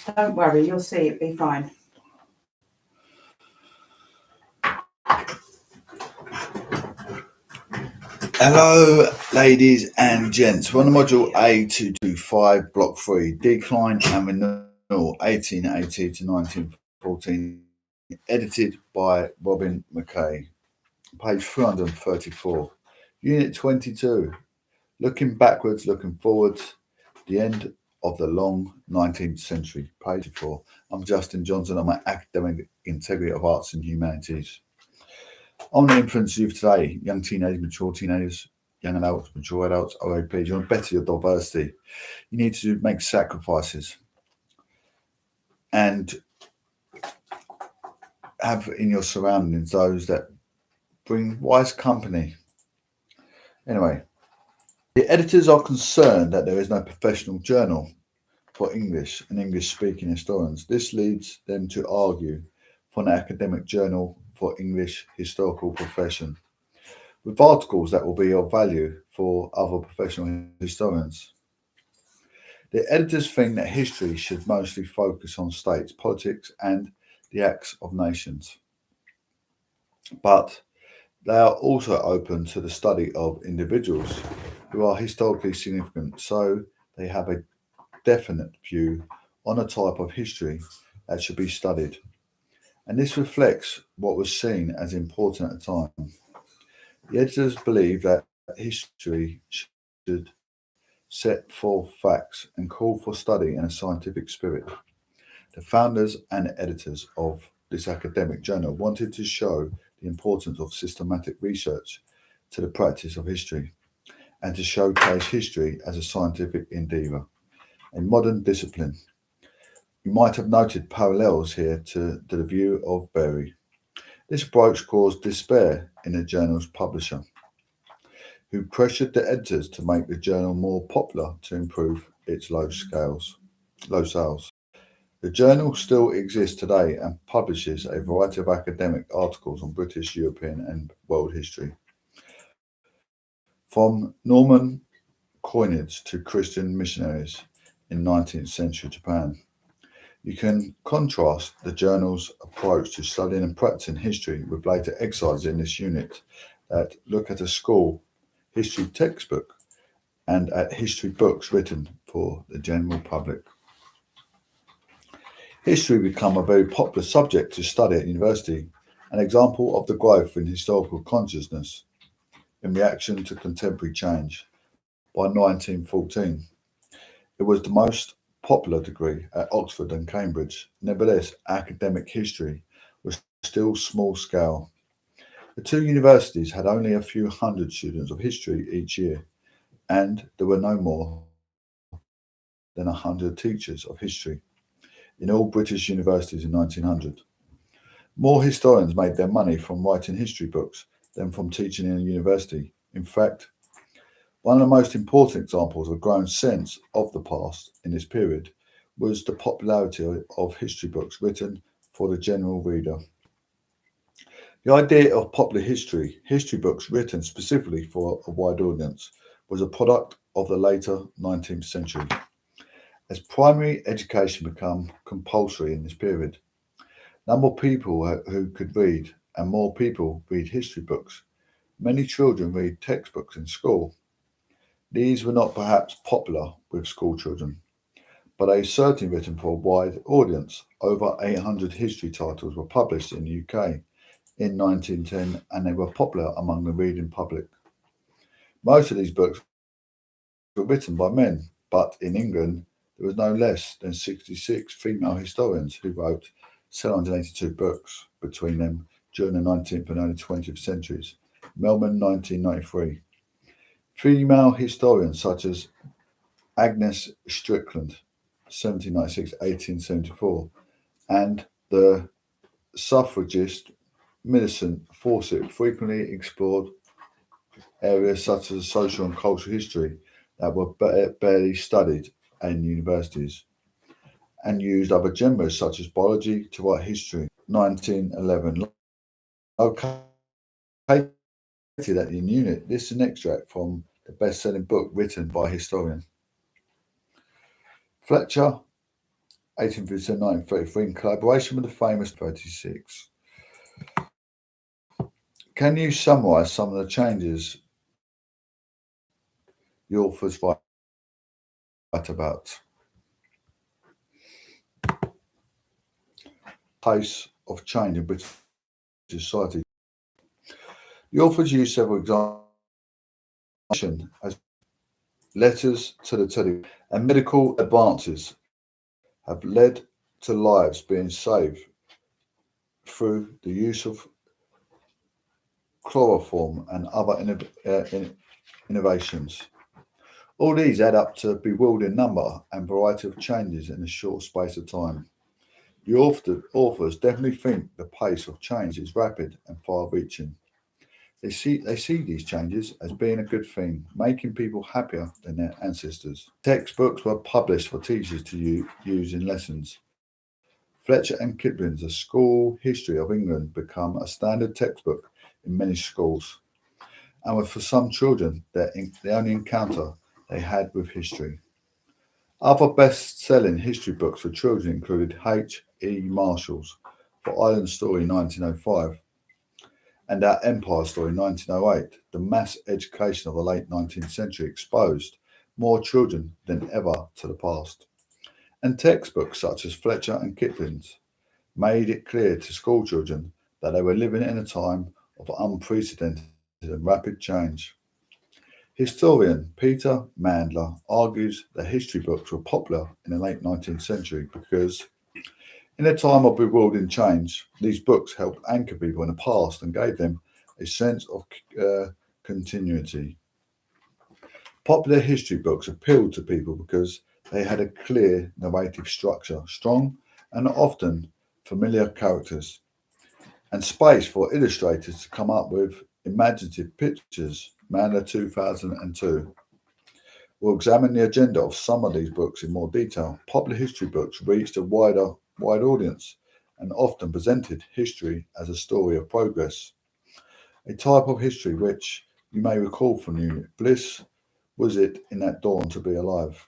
Don't worry, you'll see, it'll be fine. Hello, ladies and gents. We're on the module A225 Block 3, Decline and Renewal, 1880 to 1914, edited by Robin Mackie. Page 334. Unit 22. Looking backwards, looking forwards, the end of the long 19th century. Page 4. I'm Justin Johnson. I'm an academic integrity of arts and humanities. On the influence youth today, young teenagers, mature teenagers, young adults, mature adults, OAPs, you want to better your diversity. You need to make sacrifices and have in your surroundings those that bring wise company. Anyway, the editors are concerned that there is no professional journal for English and English-speaking historians. This leads them to argue for an academic journal for English historical profession, with articles that will be of value for other professional historians. The editors think that history should mostly focus on states, politics, and the acts of nations. But they are also open to the study of individuals who are historically significant, so they have a definite view on a type of history that should be studied. And this reflects what was seen as important at the time. The editors believe that history should set forth facts and call for study in a scientific spirit. The founders and editors of this academic journal wanted to show the importance of systematic research to the practice of history and to showcase history as a scientific endeavour, a modern discipline. You might have noted parallels here to the view of Berry. This approach caused despair in the journal's publisher, who pressured the editors to make the journal more popular to improve its low sales. The journal still exists today and publishes a variety of academic articles on British, European and world history. From Norman coinage to Christian missionaries in 19th century Japan. You can contrast the journal's approach to studying and practicing history with later exercises in this unit that look at a school history textbook and at history books written for the general public. History became a very popular subject to study at university, an example of the growth in historical consciousness in reaction to contemporary change. By 1914, it was the most popular degree at Oxford and Cambridge. Nevertheless, academic history was still small scale. The two universities had only a few hundred students of history each year, and there were no more than 100 teachers of history in all British universities in 1900. More historians made their money from writing history books than from teaching in a university. In fact, one of the most important examples of a growing sense of the past in this period was the popularity of history books written for the general reader. The idea of popular history books written specifically for a wide audience, was a product of the later 19th century. As primary education became compulsory in this period, number of people who could read and more people read history books. Many children read textbooks in school. These were not perhaps popular with school children, but they certainly written for a wide audience. Over 800 history titles were published in the UK in 1910, and they were popular among the reading public. Most of these books were written by men, but in England there was no less than 66 female historians who wrote 782 books between them during the 19th and early 20th centuries. Melbourne, 1993. Female historians such as Agnes Strickland, 1796-1874, and the suffragist Millicent Fawcett frequently explored areas such as social and cultural history that were barely studied in universities, and used other genres such as biology to write history. 1911. Located at the unit, this is an extract from the best-selling book written by a historian. Fletcher 1857 1933 in collaboration with the famous 36. Can you summarise some of the changes the authors write about? Pace of change in British society. The authors use several examples as letters to the telegraph and medical advances have led to lives being saved through the use of chloroform and other innovations. All these add up to a bewildering number and variety of changes in a short space of time. The authors definitely think the pace of change is rapid and far-reaching. They see these changes as being a good thing, making people happier than their ancestors. Textbooks were published for teachers to use in lessons. Fletcher and Kipling's A School History of England become a standard textbook in many schools, and were for some children the only encounter they had with history. Other best-selling history books for children included H. E. Marshall's For Island Story 1905 and Our Empire Story 1908. The mass education of the late 19th century exposed more children than ever to the past. And textbooks such as Fletcher and Kipling's made it clear to school children that they were living in a time of unprecedented and rapid change. Historian Peter Mandler argues that history books were popular in the late 19th century because, in a time of bewildering change, these books helped anchor people in the past and gave them a sense of continuity. Popular history books appealed to people because they had a clear narrative structure, strong and often familiar characters, and space for illustrators to come up with imaginative pictures. Mandler 2002. We'll examine the agenda of some of these books in more detail. Popular history books reached a wide audience and often presented history as a story of progress. A type of history which you may recall from Unit Bliss was it in that dawn to be alive.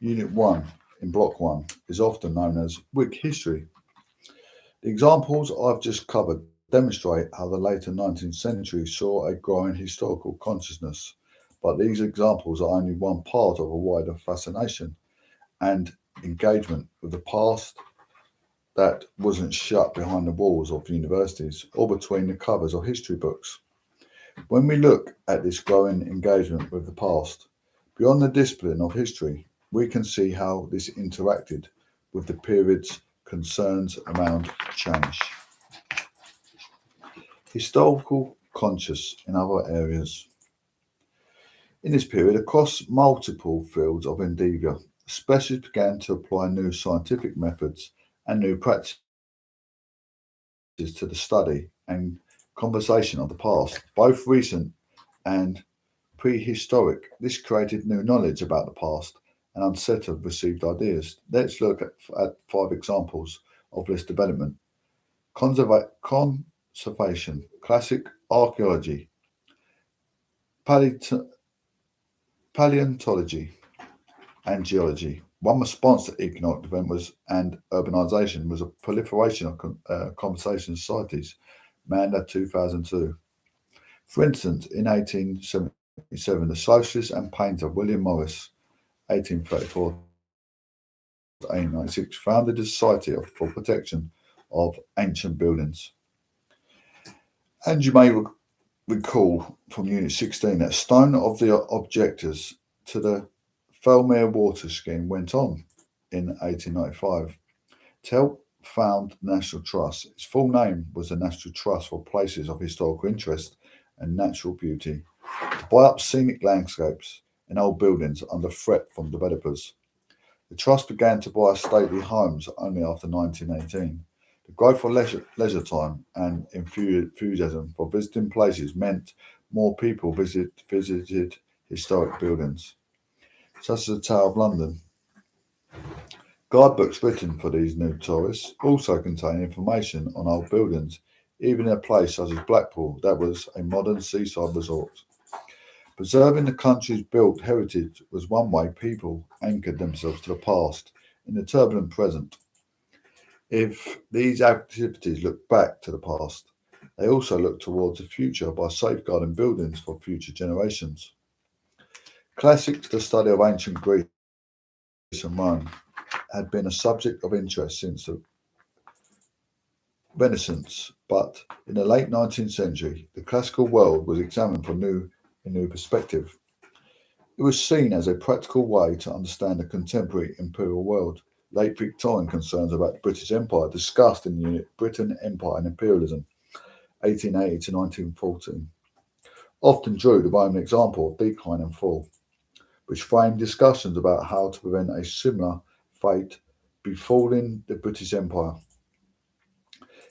Unit 1 in Block 1 is often known as Whig history. The examples I've just covered demonstrate how the later 19th century saw a growing historical consciousness, but these examples are only one part of a wider fascination and engagement with the past that wasn't shut behind the walls of universities or between the covers of history books. When we look at this growing engagement with the past, beyond the discipline of history, we can see how this interacted with the period's concerns around change. Historical conscious in other areas. In this period, across multiple fields of endeavour, specialists began to apply new scientific methods and new practices to the study and conversation of the past, both recent and prehistoric. This created new knowledge about the past and unsettled received ideas. Let's look at 5 examples of this development. Conservation, classic archaeology, paleontology, and geology. One response to economic development and urbanisation was a proliferation of conversation societies. Mandler 2002. For instance, in 1877, the socialist and painter William Morris, 1834 to 1896, founded the Society for Protection of Ancient Buildings. And you may recall from Unit 16 that stone of the objectors to the Felmere Water Scheme went on in 1895 to help found the National Trust. Its full name was the National Trust for Places of Historical Interest and Natural Beauty, to buy up scenic landscapes and old buildings under threat from developers. The Trust began to buy stately homes only after 1918. The growth of leisure time and enthusiasm for visiting places meant more people visited historic buildings, such as the Tower of London. Guidebooks written for these new tourists also contain information on old buildings, even in a place such as Blackpool that was a modern seaside resort. Preserving the country's built heritage was one way people anchored themselves to the past in the turbulent present. If these activities look back to the past, they also look towards the future by safeguarding buildings for future generations. Classics, the study of ancient Greece and Rome, had been a subject of interest since the Renaissance, but in the late 19th century, the classical world was examined from a new perspective. It was seen as a practical way to understand the contemporary imperial world. Late Victorian concerns about the British Empire discussed in the unit Britain, Empire and Imperialism, 1880 to 1914, often drew the Roman example of decline and fall, which framed discussions about how to prevent a similar fate befalling the British Empire.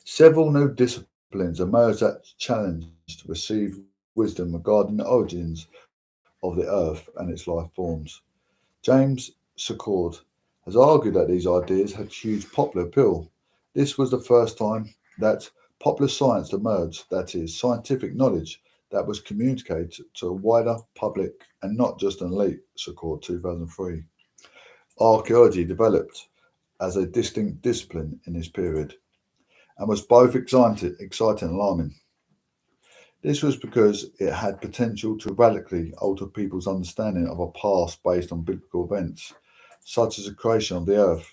Several new disciplines emerged that challenged received wisdom regarding the origins of the earth and its life forms. James Secord has argued that these ideas had huge popular appeal. This was the first time that popular science emerged, that is, scientific knowledge that was communicated to a wider public and not just an elite, Secord 2003. Archaeology developed as a distinct discipline in this period and was both exciting and alarming. This was because it had potential to radically alter people's understanding of a past based on biblical events, such as the creation of the earth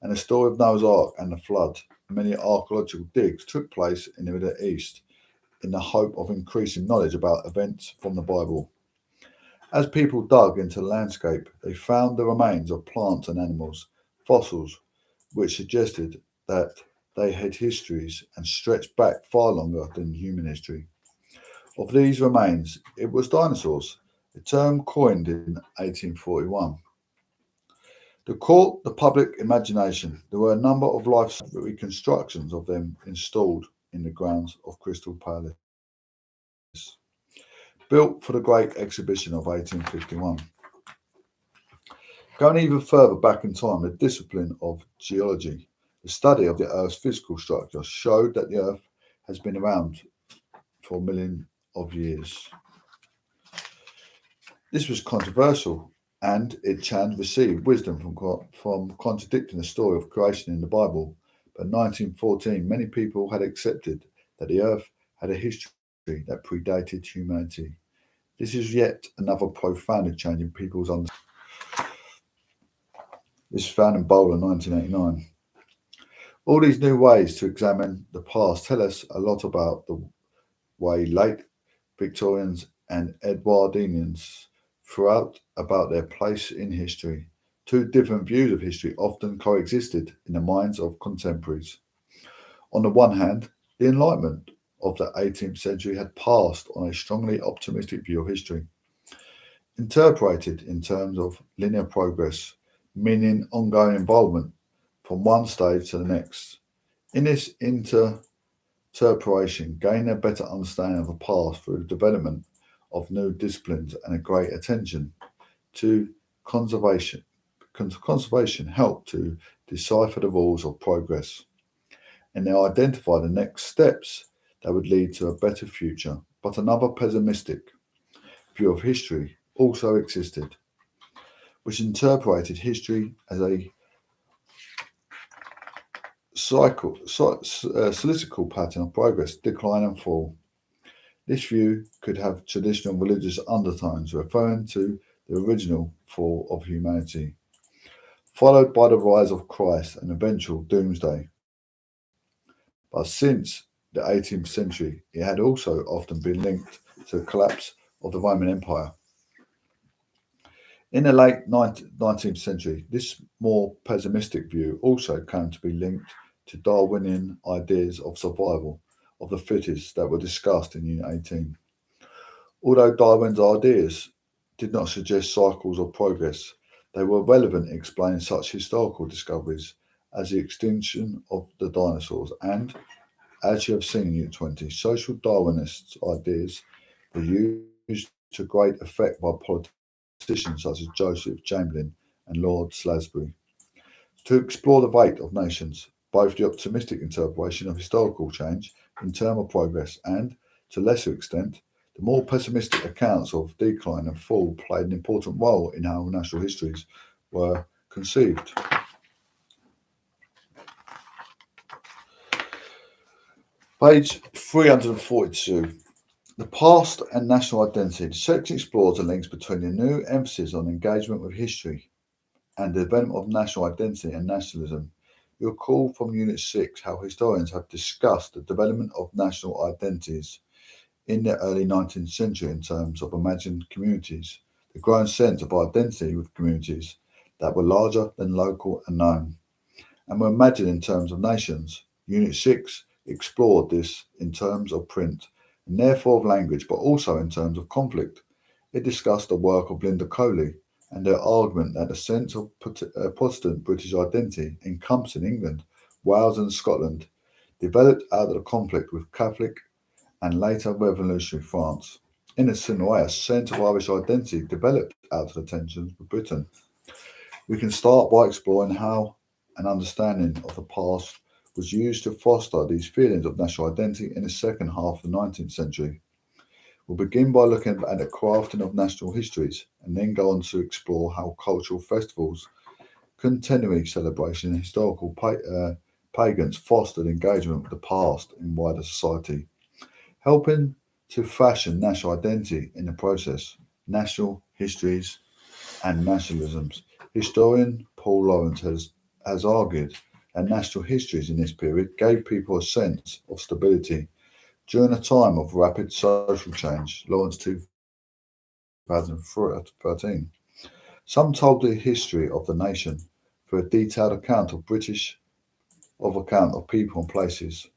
and the story of Noah's Ark and the flood. Many archaeological digs took place in the Middle East in the hope of increasing knowledge about events from the Bible. As people dug into the landscape, they found the remains of plants and animals, fossils, which suggested that they had histories and stretched back far longer than human history. Of these remains, it was dinosaurs, a term coined in 1841. To caught the public imagination, there were a number of life reconstructions of them installed in the grounds of Crystal Palace, built for the Great Exhibition of 1851. Going even further back in time, the discipline of geology, the study of the Earth's physical structure, showed that the Earth has been around for millions of years. This was controversial, and it received wisdom from contradicting the story of creation in the Bible. But in 1914, many people had accepted that the Earth had a history that predated humanity. This is yet another profound change in people's understanding. This was found in Bowler in 1989. All these new ways to examine the past tell us a lot about the way late Victorians and Edwardians throughout about their place in history. Two different views of history often coexisted in the minds of contemporaries. On the one hand, the Enlightenment of the 18th century had passed on a strongly optimistic view of history, interpreted in terms of linear progress, meaning ongoing involvement from one stage to the next. In this interpretation, gain a better understanding of the past through the development of new disciplines and a great attention to conservation. Conservation helped to decipher the rules of progress, and they identify the next steps that would lead to a better future. But another pessimistic view of history also existed, which interpreted history as a cyclical pattern of progress, decline and fall. This view could have traditional religious undertones referring to the original fall of humanity, followed by the rise of Christ and eventual doomsday. But since the 18th century, it had also often been linked to the collapse of the Roman Empire. In the late 19th century, this more pessimistic view also came to be linked to Darwinian ideas of survival of the fittest that were discussed in Unit 18. Although Darwin's ideas did not suggest cycles of progress, they were relevant in explaining such historical discoveries as the extinction of the dinosaurs and, as you have seen in Unit 20, social Darwinist ideas were used to great effect by politicians such as Joseph Chamberlain and Lord Salisbury to explore the fate of nations, both the optimistic interpretation of historical change in terms of progress and, to a lesser extent, the more pessimistic accounts of decline and fall played an important role in how national histories were conceived. Page 342. The past and national identity. The section explores the links between the new emphasis on engagement with history and the development of national identity and nationalism. You'll recall from Unit 6 how historians have discussed the development of national identities in the early 19th century in terms of imagined communities, the growing sense of identity with communities that were larger than local and known, and were imagined in terms of nations. Unit 6 explored this in terms of print, and therefore of language, but also in terms of conflict. It discussed the work of Linda Coley and her argument that the sense of Protestant British identity encompassing England, Wales, and Scotland developed out of the conflict with Catholic and later revolutionary France. In a similar way, a sense of Irish identity developed out of the tensions with Britain. We can start by exploring how an understanding of the past was used to foster these feelings of national identity in the second half of the 19th century. We'll begin by looking at the crafting of national histories and then go on to explore how cultural festivals, centenary celebration, and historical pagans fostered engagement with the past in wider society, helping to fashion national identity in the process, national histories and nationalisms. Historian Paul Lawrence has argued that national histories in this period gave people a sense of stability during a time of rapid social change. Lawrence 2013. Some told the history of the nation through a detailed account of people and places.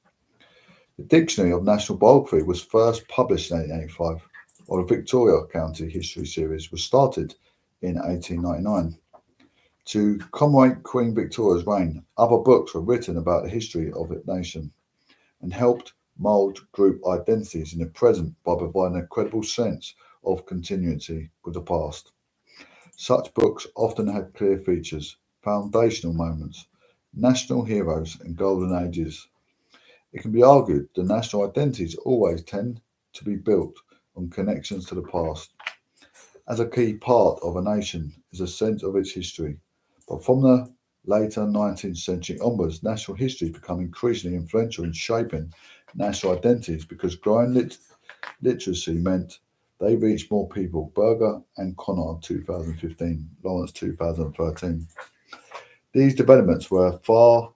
The Dictionary of National Biography was first published in 1885, while the Victoria County History Series was started in 1899. To commemorate Queen Victoria's reign, other books were written about the history of the nation and helped mould group identities in the present by providing a credible sense of continuity with the past. Such books often had clear features, foundational moments, national heroes, and golden ages. It can be argued that national identities always tend to be built on connections to the past. As a key part of a nation is a sense of its history, but from the later 19th century onwards, national history became increasingly influential in shaping national identities because growing literacy meant they reached more people. Berger and Conard 2015, Lawrence 2013. These developments were far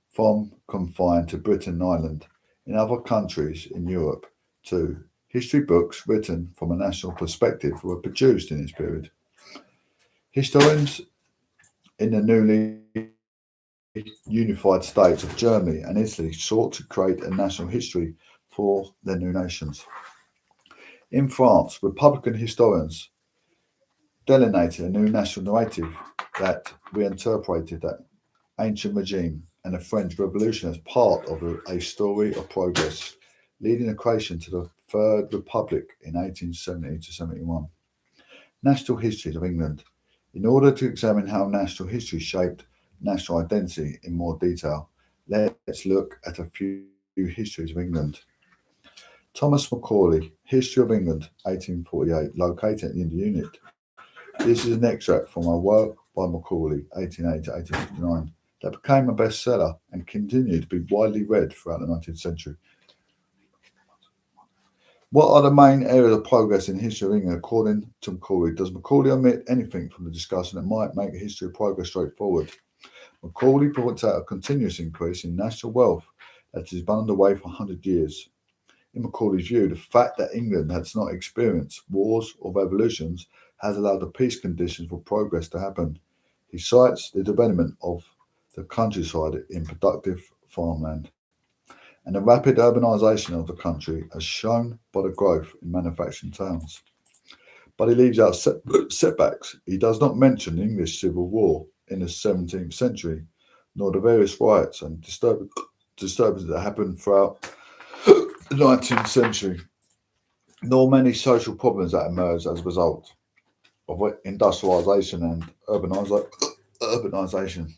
from confined to Britain and Ireland. In other countries in Europe, too, history books written from a national perspective were produced in this period. Historians in the newly unified states of Germany and Italy sought to create a national history for their new nations. In France, Republican historians delineated a new national narrative that reinterpreted that ancient regime and the French Revolution as part of a story of progress, leading the creation to the Third Republic in 1870 to 71. National histories of England. In order to examine how national history shaped national identity in more detail, let's look at a few histories of England. Thomas Macaulay, History of England, 1848, located in the unit. This is an extract from a work by Macaulay, 1880 to 1859, that became a bestseller and continued to be widely read throughout the 19th century. What are the main areas of progress in history of England according to Macaulay? Does Macaulay omit anything from the discussion that might make a history of progress straightforward? Macaulay points out a continuous increase in national wealth that has been underway for 100 years. In Macaulay's view, the fact that England has not experienced wars or revolutions has allowed the peace conditions for progress to happen. He cites the development of the countryside in productive farmland and the rapid urbanisation of the country as shown by the growth in manufacturing towns. But he leaves out setbacks. He does not mention the English Civil War in the 17th century, nor the various riots and disturbances that happened throughout the 19th century, nor many social problems that emerged as a result of industrialisation and urbanisation.